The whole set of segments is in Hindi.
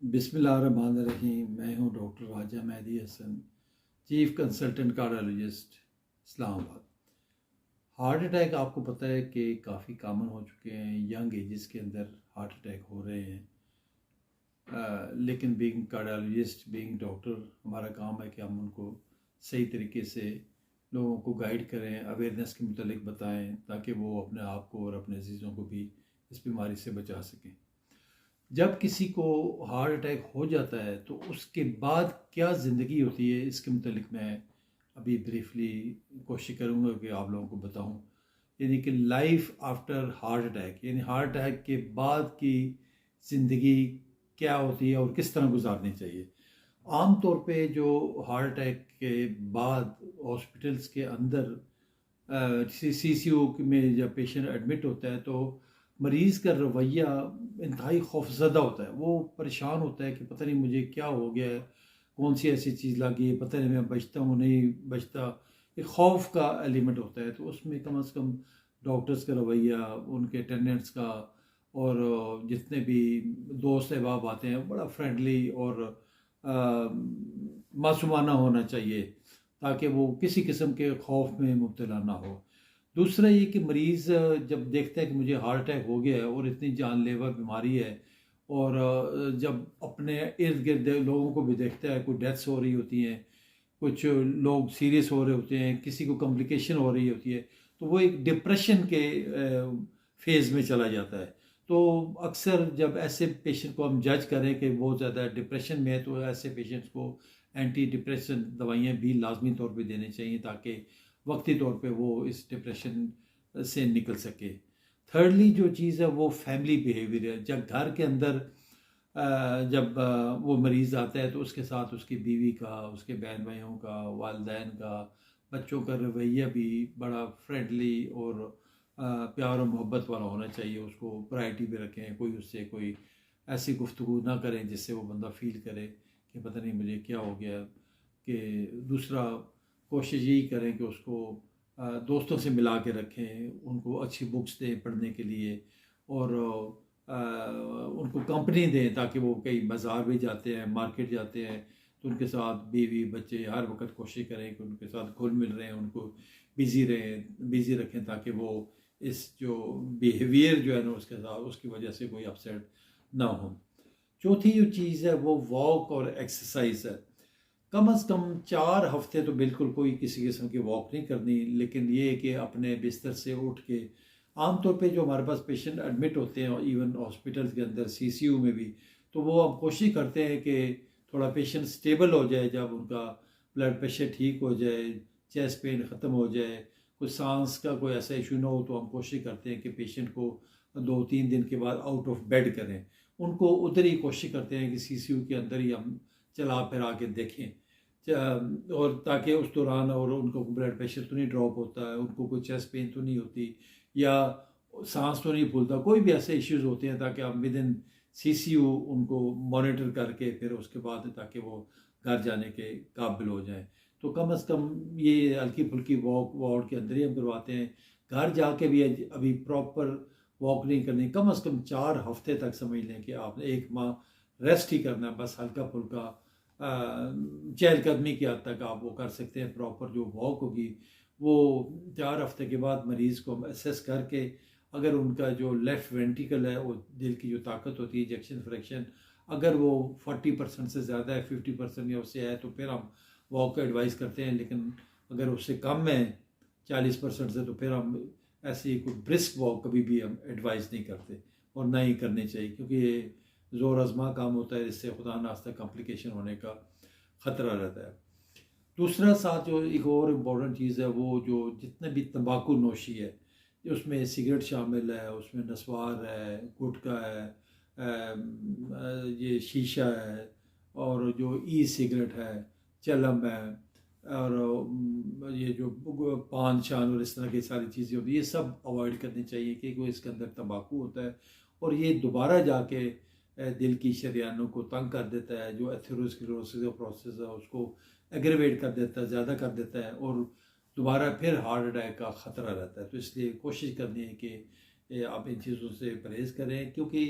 बिस्मिल्लाहिर्रहमानिर्रहीम। मैं हूं doctor Raja Mehdi Hasan, chief consultant cardiologist, Islamabad. Heart attack आपको पता है कि काफ़ी कॉमन हो चुके हैं। यंग एजेस के अंदर हार्ट अटैक हो रहे हैं। लेकिन बीइंग कार्डियोलॉजिस्ट, बीइंग डॉक्टर, हमारा काम है कि हम उनको सही तरीके से लोगों को गाइड करें, अवेयरनेस के मुतालिक बताएं, ताकि वो अपने आप को और अपने अजीज़ों को भी इस बीमारी से बचा सकें। जब किसी को हार्ट अटैक हो जाता है तो उसके बाद क्या ज़िंदगी होती है, इसके मुतालिक मैं अभी ब्रीफली कोशिश करूँगा कि आप लोगों को बताऊँ। यानी कि लाइफ आफ्टर हार्ट अटैक, यानी हार्ट अटैक के बाद की ज़िंदगी क्या होती है और किस तरह गुजारनी चाहिए। आम तौर पे जो हार्ट अटैक के बाद हॉस्पिटल्स के अंदर सीसीयू में जब पेशेंट एडमिट होता है तो मरीज़ का रवैया इंतहाई खौफज़दा होता है। वो परेशान होता है कि पता नहीं मुझे क्या हो गया है, कौन सी ऐसी चीज़ लगी है, पता नहीं मैं बचता हूँ नहीं बचता। एक खौफ का एलिमेंट होता है। तो उसमें कम से कम डॉक्टर्स का रवैया, उनके अटेंडेंट्स का और जितने भी दोस्त अहबाब आते हैं, बड़ा फ्रेंडली और मासूमाना होना चाहिए, ताकि वो किसी किस्म के खौफ में मुब्तला ना हो। दूसरा ये कि मरीज़ जब देखता है कि मुझे हार्ट अटैक हो गया है और इतनी जानलेवा बीमारी है, और जब अपने इर्द गिर्द लोगों को भी देखता है, कोई डेथ्स हो रही होती हैं, कुछ लोग सीरियस हो रहे होते हैं, किसी को कॉम्प्लिकेशन हो रही होती है, तो वो एक डिप्रेशन के फेज़ में चला जाता है। तो अक्सर जब ऐसे पेशेंट को हम जज करें कि बहुत ज़्यादा डिप्रेशन में है, तो ऐसे पेशेंट्स को एंटी डिप्रेशन दवाइयाँ भी लाजमी तौर पे देनी चाहिए, ताकि वक्ती तौर पे वो इस डिप्रेशन से निकल सके। थर्डली जो चीज़ है वो फैमिली बिहेवियर है। जब घर के अंदर जब वो मरीज़ आता है तो उसके साथ उसकी बीवी का, उसके बहन भाइयों का, वालिदैन का, बच्चों का रवैया भी बड़ा फ्रेंडली और प्यार और मोहब्बत वाला होना चाहिए। उसको प्रायोरिटी पे रखें, कोई उससे कोई ऐसी गुफ्तगू ना करें जिससे वो बंदा फील करे कि पता नहीं मुझे क्या हो गया। कि दूसरा, कोशिश यही करें कि उसको दोस्तों से मिला के रखें, उनको अच्छी बुक्स दें पढ़ने के लिए, और उनको कंपनी दें, ताकि वो कई बाज़ार भी जाते हैं, मार्केट जाते हैं, तो उनके साथ बीवी बच्चे हर वक्त कोशिश करें कि उनके साथ घुल मिल रहे हैं, उनको बिज़ी रखें, ताकि वो इस जो बिहेवियर जो है ना उसके साथ, उसकी वजह से कोई अपसेट ना हो। चौथी जो चीज़ है वो वॉक और एक्सरसाइज है। कम से कम 4 हफ्ते तो बिल्कुल कोई किसी किस्म की वॉक नहीं करनी, लेकिन ये है कि अपने बिस्तर से उठ के, आमतौर पे जो हमारे पास पेशेंट एडमिट होते हैं इवन हॉस्पिटल के अंदर सीसीयू में भी, तो वो हम कोशिश करते हैं कि थोड़ा पेशेंट स्टेबल हो जाए, जब उनका ब्लड प्रेशर ठीक हो जाए, चेस्ट पेन ख़त्म हो जाए, कुछ सांस का कोई ऐसा इशू ना हो, तो हम कोशिश करते हैं कि पेशेंट को 2-3 दिन के बाद आउट ऑफ बेड करें। उनको उधर ही कोशिश करते हैं कि सीसीयू के अंदर ही हम चला फिरा के देखें, और ताकि उस दौरान और उनको ब्लड प्रेशर तो नहीं ड्रॉप होता है, उनको कोई चेस्ट पेन तो नहीं होती, या सांस तो नहीं फूलता, कोई भी ऐसे इश्यूज होते हैं, ताकि आप विद इन सीसीयू उनको मॉनिटर करके फिर उसके बाद ताकि वो घर जाने के काबिल हो जाएं। तो कम से कम ये हल्की फुल्की वॉक वार्ड के अंदर ही हम करवाते हैं। घर जाके भी अभी प्रॉपर वॉक नहीं करनी। कम से कम 4 हफ्ते तक समझ लें कि आपने 1 माह रेस्ट ही करना है, बस हल्का फुल्का चहलकदमी की हद तक आप वो कर सकते हैं। प्रॉपर जो वॉक होगी वो 4 हफ्ते के बाद मरीज़ को हम असेस करके, अगर उनका जो लेफ़्ट वेंट्रिकल है, वो दिल की जो ताकत होती है, इजेक्शन फ्रैक्शन, अगर वो 40% से ज़्यादा है, 50% या उससे है, तो फिर हम वॉक का एडवाइस करते हैं। लेकिन अगर उससे कम है 40% से, तो फिर हम ऐसी कोई ब्रिस्क वॉक कभी भी हम एडवाइस नहीं करते, और ना ही करनी चाहिए, क्योंकि ये ज़ोर आजमा काम होता है, इससे खुदा नास्ता कॉम्प्लिकेशन होने का ख़तरा रहता है। दूसरा साथ जो एक और इम्पॉर्टेंट चीज़ है, वो जो जितने भी तंबाकू नोशी है, उसमें सिगरेट शामिल है, उसमें नस्वार है, गुटखा है, ये शीशा है, और जो ई सिगरेट है, चलम है, और ये जो पान शान और इस तरह की सारी चीज़ें होती है, ये सब अवॉइड करनी चाहिए, क्योंकि इसके अंदर तंबाकू होता है, और ये दोबारा जाके दिल की शरियानों को तंग कर देता है। जो एथेरोस्क्लेरोसिस का प्रोसेस है उसको एग्रेवेट कर देता है, ज़्यादा कर देता है, और दोबारा फिर हार्ट अटैक का ख़तरा रहता है। तो इसलिए कोशिश करनी है कि आप इन चीज़ों से परहेज़ करें, क्योंकि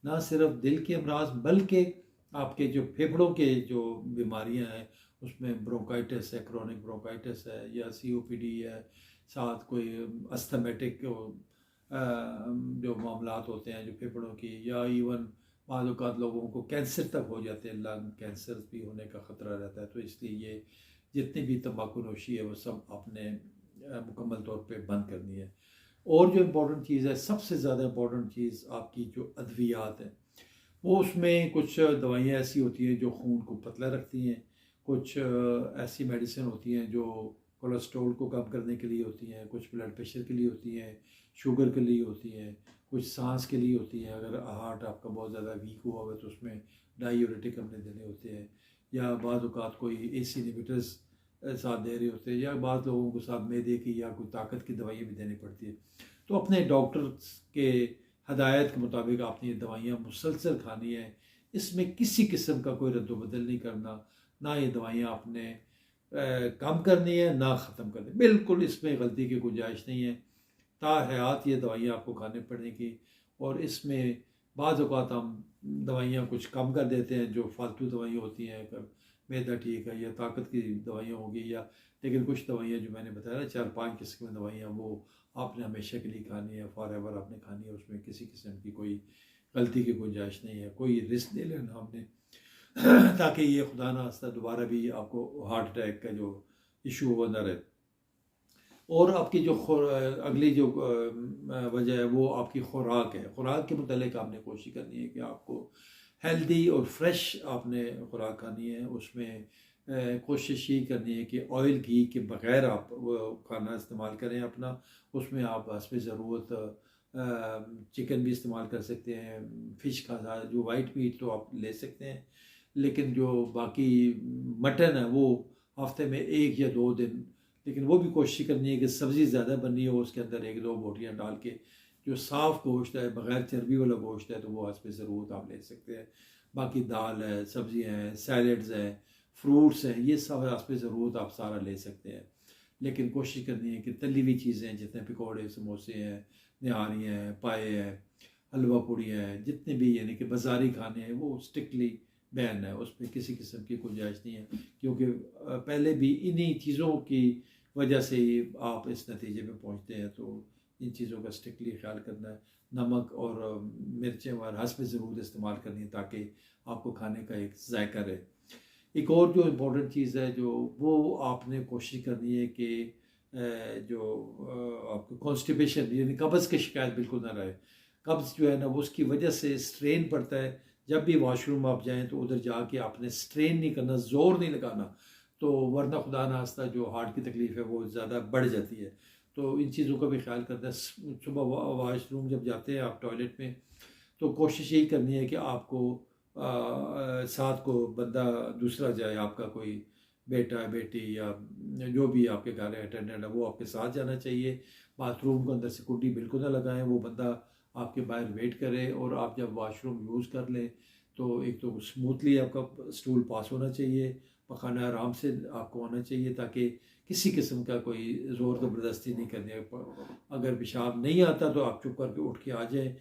ना सिर्फ दिल के अमराज बल्कि आपके जो फेफड़ों के जो बीमारियां हैं उसमें ब्रोंकाइटिस है, क्रोनिक ब्रोंकाइटिस है या सीओपीडी है, साथ कोई अस्थमेटिक जो मामलात होते हैं जो फेफड़ों की, या इवन बाद औक़ात लोगों को कैंसर तक हो जाते हैं, लंग कैंसर भी होने का ख़तरा रहता है। तो इसलिए ये जितनी भी तंबाकू नोशी है वो सब आपने मुकम्मल तौर पे बंद करनी है। और जो इम्पोर्टेंट चीज़ है, सबसे ज़्यादा इम्पोर्टेंट चीज़ आपकी जो अद्वियात है, वो उसमें कुछ दवाइयाँ ऐसी होती हैं जो खून को पतला रखती हैं, कुछ ऐसी मेडिसिन होती हैं जो कोलेस्ट्रॉल को कम करने के लिए होती हैं, कुछ ब्लड प्रेशर के लिए होती हैं, शुगर के लिए होती हैं, कुछ सांस के लिए होती हैं। अगर हार्ट आपका बहुत ज़्यादा वीक हुआ हुआ है तो उसमें डायूरेटिक हमने देने होते हैं, या बाद औक़ात कोई एसी इनहिबिटर्स साथ दे रहे होते हैं, या बाद लोगों को साथ मैदे की या कोई ताकत की दवाइयाँ भी देनी पड़ती है। तो अपने डॉक्टर के हदायत के मुताबिक आपने ये दवाइयाँ मुसलसल खानी है। इसमें किसी किस्म का कोई रद्द-बदल नहीं करना, ना ये दवाइयाँ आपने कम करनी है ना ख़त्म करनी, बिल्कुल इसमें गलती की गुंजाइश नहीं है। ताहयात ये दवाइयाँ आपको खानी पड़ेंगी। और इसमें बाज़ औक़ात हम दवाइयाँ कुछ कम कर देते हैं जो फालतू दवाइयाँ होती हैं, मैदा ठीक है या ताकत की दवाइयाँ होगी, या लेकिन कुछ दवाइयाँ जो मैंने बताया ना 4-5 किस्म की दवाइयाँ, वो आपने हमेशा के लिए खानी है, फॉर एवर आपने खानी है। उसमें किसी किस्म की कोई गलती की गुंजाइश नहीं है, कोई रिस्क नहीं लेना हमने ताकि ये खुदा ना खास्ता दोबारा भी आपको हार्ट अटैक का जो इशू हो ना रहे। और आपकी जो अगली जो वजह है वो आपकी खुराक है। खुराक के मुतालिक आपने कोशिश करनी है कि आपको हेल्दी और फ्रेश आपने खुराक खानी है। उसमें कोशिश ये करनी है कि ऑयल घी के बग़ैर आप वो खाना इस्तेमाल करें अपना। उसमें आप हस्ब ज़रूरत चिकन भी इस्तेमाल कर सकते हैं, फ़िश का जो वाइट मीट तो आप ले सकते हैं, लेकिन जो बाकी मटन है वो हफ्ते में 1 या 2 दिन, लेकिन वो भी कोशिश करनी है कि सब्ज़ी ज़्यादा बनी हो, उसके अंदर 1-2 बोटियाँ डाल के। जो साफ़ गोश्त है, बग़ैर चर्बी वाला गोश्त है, तो वो हस्ब ज़रूरत आप ले सकते हैं। बाकी दाल है, सब्ज़ियाँ हैं, सैलड्स हैं, फ्रूट्स हैं, ये सब हस्ब ज़रूरत आप सारा ले सकते हैं। लेकिन कोशिश करनी है कि तली हुई चीज़ें जितने पकौड़े, समोसे हैं, निहारी हैं, पाए हैं, हलवा पूड़ी है, जितने भी यानी कि बाज़ारी खाने हैं वो स्ट्रिक्टली बैन है, उसमें किसी किस्म की गुंजाइश नहीं है। क्योंकि पहले भी इन्हीं चीज़ों की वजह से ही आप इस नतीजे पे पहुंचते हैं। तो इन चीज़ों का स्ट्रिक्टली ख्याल करना है। नमक और मिर्चें और हस्ब ज़रूरत इस्तेमाल करनी है ताकि आपको खाने का एक जायका रहे। एक और जो इम्पोर्टेंट चीज़ है जो वो आपने कोशिश करनी है कि जो आपको कॉन्स्टिपेशन यानी कब्ज़ की शिकायत बिल्कुल ना रहे। कब्ज़ जो है ना वो उसकी वजह से स्ट्रेन पड़ता है। जब भी वॉशरूम आप जाएँ तो उधर जाके आपने स्ट्रेन नहीं करना, ज़ोर नहीं लगाना, तो वरना खुदा ना खास्ता जो हार्ट की तकलीफ़ है वो ज़्यादा बढ़ जाती है। तो इन चीज़ों का भी ख्याल करना है। सुबह वॉशरूम जब जाते हैं आप टॉयलेट में, तो कोशिश यही करनी है कि आपको साथ को बंदा दूसरा जाए, आपका कोई बेटा बेटी या जो भी आपके घर है अटेंडेंट है वो आपके साथ जाना चाहिए। बाथरूम के अंदर से कुंडी बिल्कुल ना लगाएं, वो बंदा आपके बाहर वेट करे। और आप जब वॉशरूम यूज़ कर लें तो एक तो स्मूथली आपका स्टूल पास होना चाहिए, पखाना आराम से आपको आना चाहिए, ताकि किसी किस्म का कोई ज़ोर ज़बरदस्ती नहीं करनी है। अगर पेशाब नहीं आता तो आप चुप करके उठ के आ जाएँ।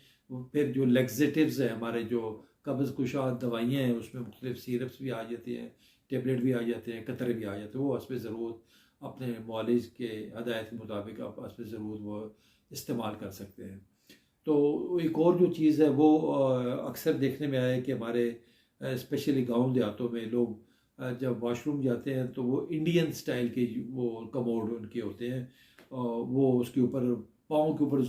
फिर जो लेक्सेटिव्स हैं हमारे, जो कब्ज़ कुशा दवाइयाँ हैं, उसमें मुख्तलिफ सिरप्स भी आ जाती हैं, टेबलेट भी आ जाते हैं, कतरे भी आ जाते हैं, वो हस्ब ज़रूरत अपने मुआलिज के हदायत के मुताबिक आप हस्ब ज़रूरत वो इस्तेमाल कर सकते हैं। तो एक और जो चीज़ है वो अक्सर देखने में आया है कि हमारे स्पेशली गाँव देहातों में लोग जब वॉशरूम जाते हैं तो वो इंडियन स्टाइल के वो कमोड उनके होते हैं, वो उसके ऊपर पाँव के ऊपर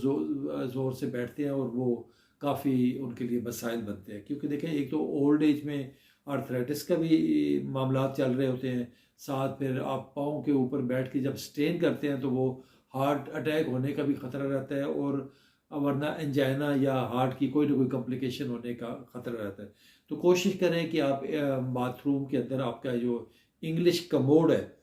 ज़ोर से बैठते हैं और वो काफ़ी उनके लिए मसाइल बनते हैं। क्योंकि देखें, एक तो ओल्ड एज में आर्थराइटिस का भी मामलात चल रहे होते हैं, साथ फिर आप पाँव के ऊपर बैठ के जब स्ट्रेन करते हैं तो वो हार्ट अटैक होने का भी ख़तरा रहता है, और वरना एंजाइना या हार्ट की कोई ना कोई कॉम्प्लिकेशन होने का ख़तरा रहता है। तो कोशिश करें कि आप बाथरूम के अंदर आपका जो इंग्लिश कमोड है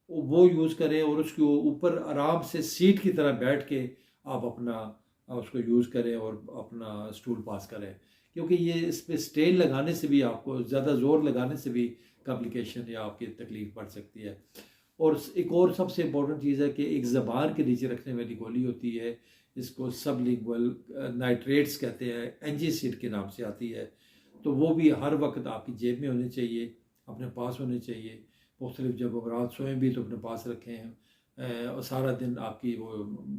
वो यूज़ करें, और उसके ऊपर आराम से सीट की तरह बैठ के आप अपना उसको यूज़ करें और अपना स्टूल पास करें। क्योंकि ये इस पर स्ट्रेन लगाने से भी, आपको ज़्यादा ज़ोर लगाने से भी कॉम्प्लिकेशन या आपकी तकलीफ़ बढ़ सकती है। और एक और सबसे इम्पोर्टेंट चीज़ है कि एक ज़बान के नीचे रखने वाली गोली होती है, इसको सबलिंगुअल नाइट्रेट्स कहते हैं, एंजीसिड के नाम से आती है। तो वो भी हर वक्त आपकी जेब में होने चाहिए, अपने पास होने चाहिए। मुख्तलिफ जब आप रात सोएं भी तो अपने पास रखें, और सारा दिन आपकी वो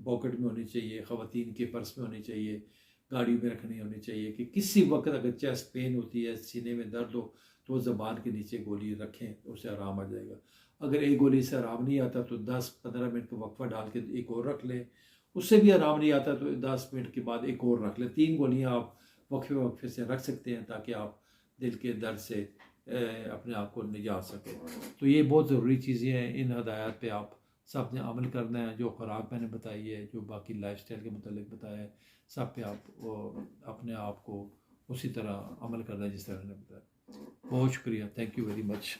पॉकेट में होनी चाहिए, ख़वातीन के पर्स में होनी चाहिए, गाड़ी में रखनी होनी चाहिए कि किसी वक्त अगर चेस्ट पेन होती है, सीने में दर्द हो, तो ज़बान के नीचे गोली रखें तो उससे आराम आ जाएगा। अगर एक गोली से आराम नहीं आता तो 10-15 मिनट का वक्फा डाल के एक और रख लें। उससे भी आराम नहीं आता तो 10 मिनट के बाद एक और रख लें। 3 गोलियां आप वक्फे वक्फे से रख सकते हैं ताकि आप दिल के दर्द से अपने आप को निजात सकें। तो ये बहुत ज़रूरी चीज़ें हैं। इन हदायत पे आप सब ने अमल करना है। जो खुराक मैंने बताई है, जो बाकी लाइफस्टाइल के मुतालिक बताया है, सब पे आप अपने आप को उसी तरह अमल करना है जिस तरह मैंने बताया। बहुत शुक्रिया, थैंक यू वेरी मच।